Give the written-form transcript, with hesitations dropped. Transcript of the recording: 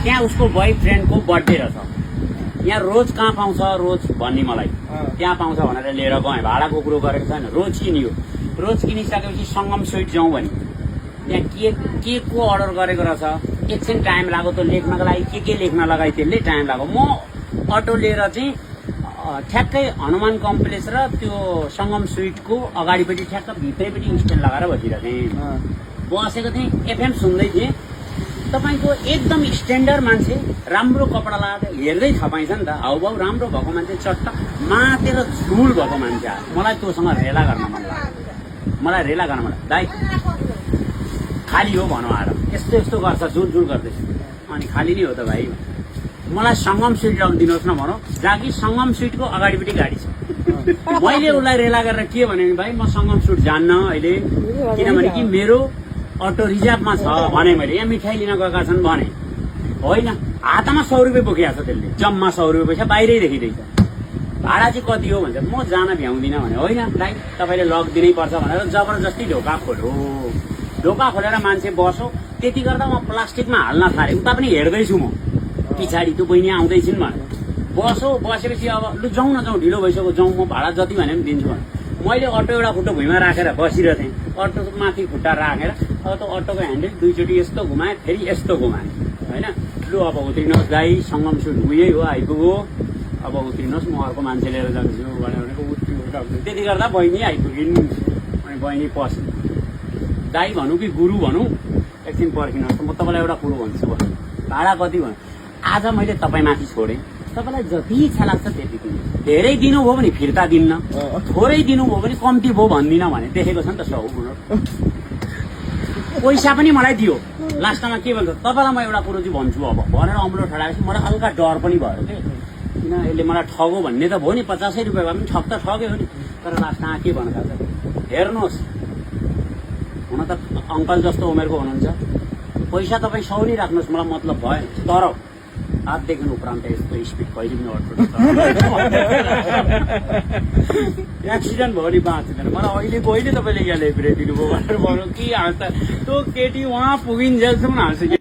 त्यहाँ उसको बोयफ्रेन्डको बर्थडे रहेछ। यहाँ रोज कहाँ पाउँछ रोज भन्ने मलाई, त्यहाँ पाउँछ भनेर लिएर गएँ। भाडाको कुरो गरेको छैन, रोज किनियो। रोज किनिसकेपछि सङ्गम स्विट जाउँ भने त्यहाँ के को अर्डर गरेको रहेछ। एकछिन टाइम लाग्यो त लेख्नको लागि, के लेख्न लगाइ त्यसले टाइम लाग्यो। म अटो लिएर चाहिँ ठ्याक्कै हनुमान कम्प्लेक्स र त्यो सङ्गम स्विटको अगाडिपट्टि ठ्याक्क भित्रैपट्टि स्ट्यान्ड लगाएर बसिरहेको थिएँ। बसेको थिएँ, एफएम सुन्दै थिएँ। तपाईँको एकदम स्ट्यान्डर्ड मान्छे, राम्रो कपडा लगाएर हेर्दै थाहा पाइन्छ नि त, हाउभाउ राम्रो भएको मान्छे, चट्ट मातेर झुल भएको मान्छे आयो। मलाई त्योसँग रेला गर्न मन लाग्यो। मलाई रेला गर्न मन लाग्यो। दाइ खाली हो भनौँ आएर, यस्तो यस्तो गर्छ, झुल गर्दैछ। अनि खाली नै हो त भाइ, मलाई सङ्गम स्विट लगिदिनुहोस् न भनौँ। जहाँ कि सङ्गम स्विटको अगाडिपट्टि गाडी छ। मैले उसलाई रेला गरेर के भने भाइ म सङ्गम स्विट जान्न अहिले, किनभने कि मेरो अटो रिजर्भमा छ भने मैले। यहाँ मिठाई लिन गएका छन् भने होइन, हातमा 100 रुपियाँ बोकिएको छ त्यसले, जम्मा 100 रुपियाँ पैसा बाहिरै देखिँदैछ। भाडा चाहिँ कति हो भन्छ। म जान भ्याउँदिनँ भने होइन दाइ तपाईँले लगिदिनै पर्छ भनेर जबरजस्ती ढोका खोल्यो। ढोका खोलेर मान्छे बसो। त्यति गर्दा म प्लास्टिकमा हाल्न थालेँ। उता पनि हेर्दैछु म पछाडि, त्यो बहिनी आउँदैछिन् भने। बसेपछि अब लु जाउँ न, जाउँ ढिलो भइसक्यो, जाउँ म भाडा जति भने पनि दिन्छु भने। मैले अटो एउटा खुट्टो भुइँमा राखेर बसिरहेको थिएँ। अटो माथि खुट्टा राखेर अब त अटोको ह्यान्डल दुईचोटि यस्तो घुमाएँ, फेरि यस्तो घुमाएँ होइन। लु अब उत्रिनुहोस् दाइ, सङ्गम स्विट उयै हो, आइपुग्यो। अब उत्रिनुहोस्, म अर्को मान्छे लिएर जान्छु भनेको उत्रिनु। त्यति गर्दा बहिनी आइपुगिन्। अनि बहिनी पस्नु। दाइ भनौँ कि गुरु भनौँ, एकछिन पर्खिनुहोस्, म तपाईँलाई एउटा कुरो भन्छु। भाडा कति भन्नु। आज मैले तपाईँमाथि छोडेँ, तपाईँलाई जति इच्छा लाग्छ त्यति दिनु। धेरै दिनुभयो भने फिर्ता दिन्न, थोरै दिनुभयो भने कम्ती भयो भन्दिनँ भने। देखेको छ नि त 100 गुण। पैसा पनि मलाई दियो। लास्टमा के भन्छ, तपाईँलाई म एउटा कुरो चाहिँ भन्छु अब भनेर अम्लो ठडाएपछि मलाई हल्का डर पनि भयो कि, किन यसले मलाई ठगो भन्ने त भयो नि, 50 रुपियाँ भए पनि ठग त ठग्यो हो नि। तर लास्टमा के भन्नु थाल्छ, हेर्नुहोस् हुन त अङ्कल जस्तो उमेरको हुनुहुन्छ, पैसा तपाईँ 100 नै राख्नुहोस्, मलाई मतलब भयो। तर हातदेखि उपरान्त यस्तो स्पिड कहिले पनि एक्सिडेन्ट भयो नि बाँच्दैन। मलाई अहिले तपाईँले यहाँ ल्याइपुऱ्याइदिनु भयो भनेर भनौँ कि हाँस्दा त्यो केटी उहाँ पुगिन्जेलसम्म हाँस्यो।